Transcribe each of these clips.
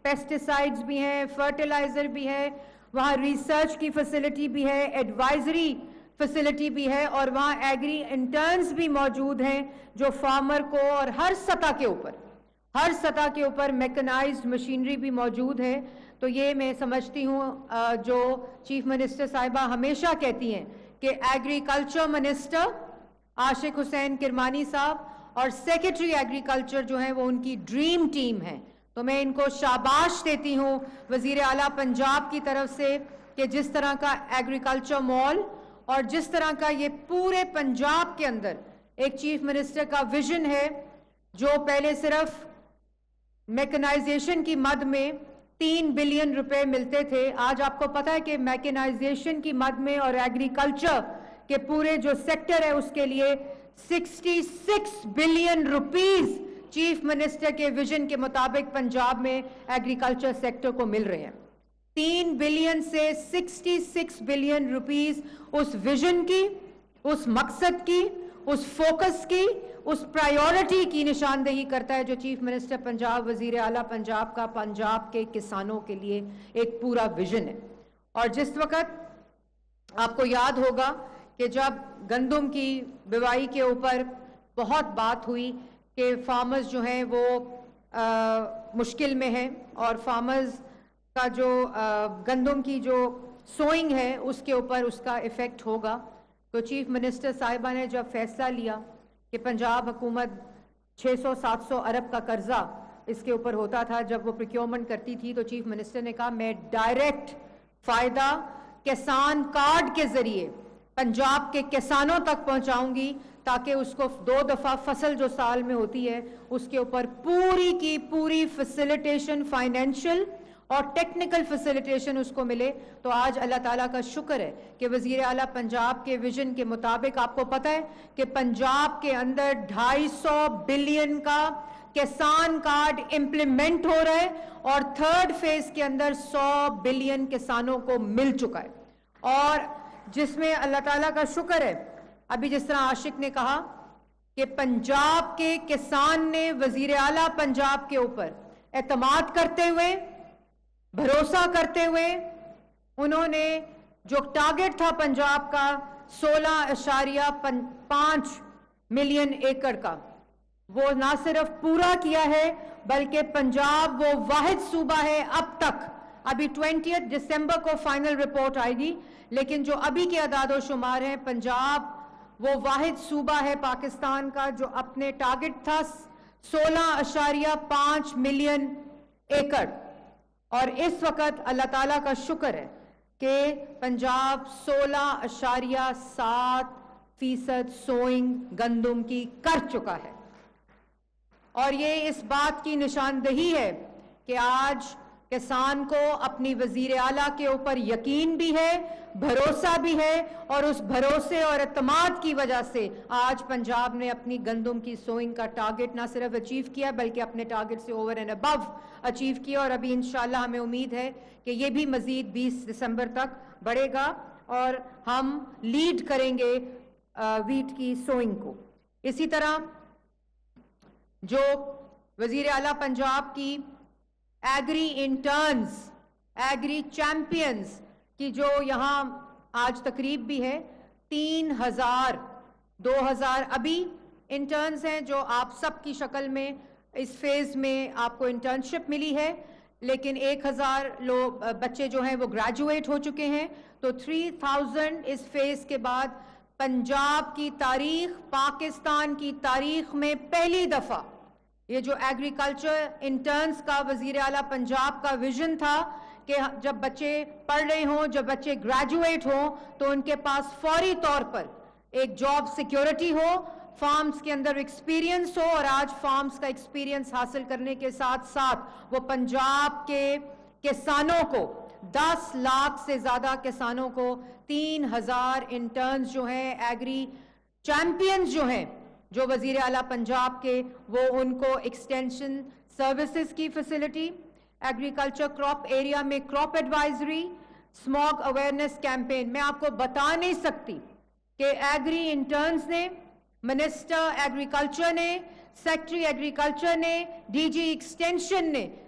Pesticides بھی ہیں, fertiliser بھی ہے, وہاں ریسرچ کی فیسلٹی بھی ہے, ایڈوائزری فیسلٹی بھی ہے, اور وہاں ایگری انٹرنز بھی موجود ہیں جو فارمر کو, اور ہر سطح کے اوپر میکنائزڈ مشینری بھی موجود ہے. تو یہ میں سمجھتی ہوں جو چیف منسٹر صاحبہ ہمیشہ کہتی ہیں کہ ایگریکلچر منسٹر عاشق حسین کرمانی صاحب اور سیکرٹری ایگریکلچر جو ہیں وہ ان کی ڈریم ٹیم ہے. تو میں ان کو شاباش دیتی ہوں وزیر اعلیٰ پنجاب کی طرف سے کہ جس طرح کا ایگریکلچر مال اور جس طرح کا یہ پورے پنجاب کے اندر ایک چیف منسٹر کا ویژن ہے, جو پہلے صرف میکنائزیشن کی مد میں 3 بلین روپے ملتے تھے, آج آپ کو پتا ہے کہ میکنائزیشن کی مد میں اور ایگریکلچر کے پورے جو سیکٹر ہے اس کے لیے 66 بلین روپیز چیف منسٹر کے ویژن کے مطابق پنجاب میں ایگریکلچر سیکٹر کو مل رہے ہیں. 3 بلین سے 66 بلین روپیز اس ویژن کی, اس مقصد کی, اس فوکس کی, اس پرائیورٹی کی نشاندہی کرتا ہے جو چیف منسٹر پنجاب, وزیر اعلیٰ پنجاب کا پنجاب کے کسانوں کے لیے ایک پورا ویژن ہے. اور جس وقت آپ کو یاد ہوگا کہ جب گندم کی بیوائی کے اوپر بہت بات ہوئی کہ فارمرز جو ہیں وہ مشکل میں ہیں اور فارمرز کا جو گندم کی جو سوئنگ ہے اس کے اوپر اس کا ایفیکٹ ہوگا, تو چیف منسٹر صاحبہ نے جب فیصلہ لیا کہ پنجاب حکومت 600-700 ارب کا قرضہ اس کے اوپر ہوتا تھا جب وہ پروکیورمنٹ کرتی تھی, تو چیف منسٹر نے کہا میں ڈائریکٹ فائدہ کسان کارڈ کے ذریعے پنجاب کے کسانوں تک پہنچاؤں گی تاکہ اس کو 2 دفعہ فصل جو سال میں ہوتی ہے اس کے اوپر پوری کی پوری فیسیلیٹیشن, فائنینشل اور ٹیکنیکل فیسیلیٹیشن اس کو ملے. تو آج اللہ تعالیٰ کا شکر ہے کہ وزیر اعلیٰ پنجاب کے ویژن کے مطابق آپ کو پتہ ہے کہ پنجاب کے اندر 250 بلین کا کسان کارڈ امپلیمنٹ ہو رہا ہے اور 3rd فیز کے اندر 100 بلین کسانوں کو مل چکا ہے. اور جس میں اللہ تعالیٰ کا شکر ہے, ابھی جس طرح عاشق نے کہا کہ پنجاب کے کسان نے وزیر اعلیٰ پنجاب کے اوپر اعتماد کرتے ہوئے, بھروسہ کرتے ہوئے, انہوں نے جو ٹارگٹ تھا پنجاب کا 16.5 ملین ایکڑ کا, وہ نہ صرف پورا کیا ہے بلکہ پنجاب وہ واحد صوبہ ہے اب تک, ابھی 20 دسمبر کو فائنل رپورٹ آئے گی, لیکن جو ابھی کے اعداد و شمار ہیں پنجاب وہ واحد صوبہ ہے پاکستان کا جو اپنے ٹارگٹ تھا 16.5 ملین ایکڑ, اور اس وقت اللہ تعالیٰ کا شکر ہے کہ پنجاب 16.7% سوئنگ گندم کی کر چکا ہے. اور یہ اس بات کی نشاندہی ہے کہ آج کسان کو اپنی وزیر اعلیٰ کے اوپر یقین بھی ہے, بھروسہ بھی ہے, اور اس بھروسے اور اعتماد کی وجہ سے آج پنجاب نے اپنی گندم کی سوئنگ کا ٹارگٹ نہ صرف اچیو کیا بلکہ اپنے ٹارگٹ سے اوور اینڈ ابو اچیو کیا, اور ابھی انشاءاللہ ہمیں امید ہے کہ یہ بھی مزید 20 دسمبر تک بڑھے گا اور ہم لیڈ کریں گے ویٹ کی سوئنگ کو. اسی طرح جو وزیر اعلیٰ پنجاب کی ایگری انٹرنز, ایگری چیمپئنز کی جو یہاں آج تقریب بھی ہے, 2000 ابھی انٹرنز ہیں جو آپ سب کی شکل میں اس فیز میں آپ کو انٹرنشپ ملی ہے, لیکن 1000 لوگ بچے جو ہیں وہ گریجویٹ ہو چکے ہیں. تو 3000 اس فیز کے بعد پنجاب کی تاریخ, پاکستان کی تاریخ میں پہلی دفعہ یہ جو ایگریکلچر انٹرنز کا وزیر اعلیٰ پنجاب کا ویژن تھا کہ جب بچے پڑھ رہے ہوں, جب بچے گریجویٹ ہوں تو ان کے پاس فوری طور پر ایک جاب سیکیورٹی ہو, فارمز کے اندر ایکسپیرینس ہو, اور آج فارمز کا ایکسپیرینس حاصل کرنے کے ساتھ ساتھ وہ پنجاب کے کسانوں کو 10 لاکھ سے زیادہ کسانوں کو 3000 انٹرنز جو ہیں, ایگری چیمپئنز جو ہیں جو وزیر اعلیٰ پنجاب کے, وہ ان کو ایکسٹینشن سروسز کی فیسلٹی, ایگریکلچر کراپ ایریا میں crop advisory, smog awareness campaign. میں آپ کو بتا نہیں سکتی کہ ایگری انٹرنز نے, منسٹر ایگریکلچر نے, سیکٹری ایگریکلچر نے, ڈی جی ایکسٹینشن نے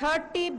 30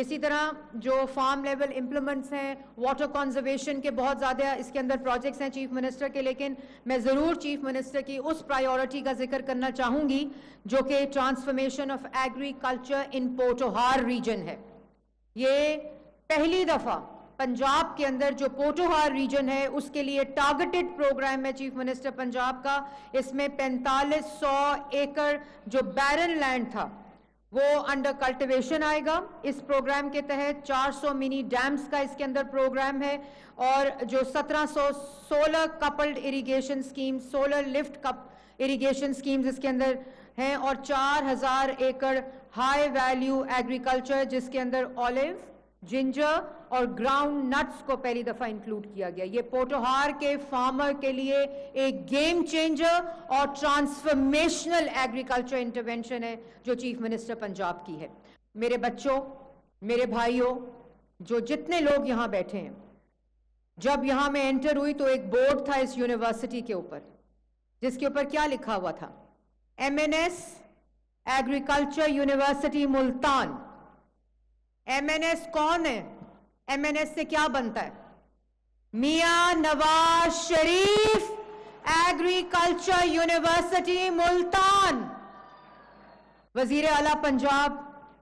اسی طرح جو فارم لیول امپلیمنٹس ہیں، واٹر کنزرویشن کے بہت زیادہ اس کے اندر پروجیکٹس ہیں چیف منسٹر کے، لیکن میں ضرور چیف منسٹر کی اس پرائیورٹی کا ذکر کرنا چاہوں گی جو کہ transformation of agriculture in Potohar region ہے. یہ پہلی دفعہ پنجاب کے اندر جو پوٹوہار ریجن ہے اس کے لیے ٹارگٹڈ پروگرام ہے چیف منسٹر پنجاب کا. اس میں 4500 ایکڑ جو بیرن لینڈ تھا وہ انڈر کلٹیویشن آئے گا. اس پروگرام کے تحت 400 منی ڈیمز کا اس کے اندر پروگرام ہے، اور جو 1700 solar coupled irrigation scheme, solar lift irrigation schemes اس کے اندر ہیں، اور 4000 ایکڑ ہائی ویلیو ایگریکلچر جس کے اندر اولیو، جنجر اور گراؤنڈ نٹس کو پہلی دفعہ انکلوڈ کیا گیا. یہ پوٹوہار کے فارمر کے لیے ایک گیم چینجر اور ٹرانسفارمیشنل ایگریکلچر انٹرونشن ہے جو چیف منسٹر پنجاب کی ہے. میرے بچوں، میرے بھائیوں، جو جتنے لوگ یہاں بیٹھے ہیں، جب یہاں میں انٹر ہوئی تو ایک بورڈ تھا اس یونیورسٹی کے اوپر جس کے اوپر کیا لکھا ہوا تھا؟ MNS agriculture university Multan. MNS کون ہے؟ MNS سے کیا بنتا ہے؟ Mian Nawaz Sharif agriculture university Multan. وزیر اعلیٰ پنجاب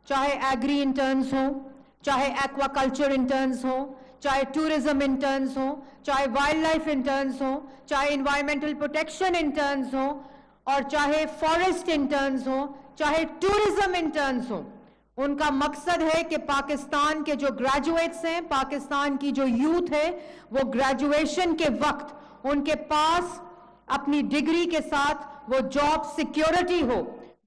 چاہے ایگری انٹرنز ہوں، چاہے ایکوا کلچر انٹرنز ہوں، چاہے ٹورزم انٹرنز ہوں، چاہے وائلڈ لائف انٹرنز ہوں، چاہے انوائرمنٹل پروٹیکشن انٹرنز ہوں، اور چاہے فارسٹ انٹرنز ہوں، چاہے ٹورزم انٹرنز ہوں، ان کا مقصد ہے کہ پاکستان کے جو گریجویٹس ہیں، پاکستان کی جو یوتھ ہے، وہ گریجویشن کے وقت ان کے پاس اپنی ڈگری کے ساتھ وہ جاب سیکیورٹی ہو.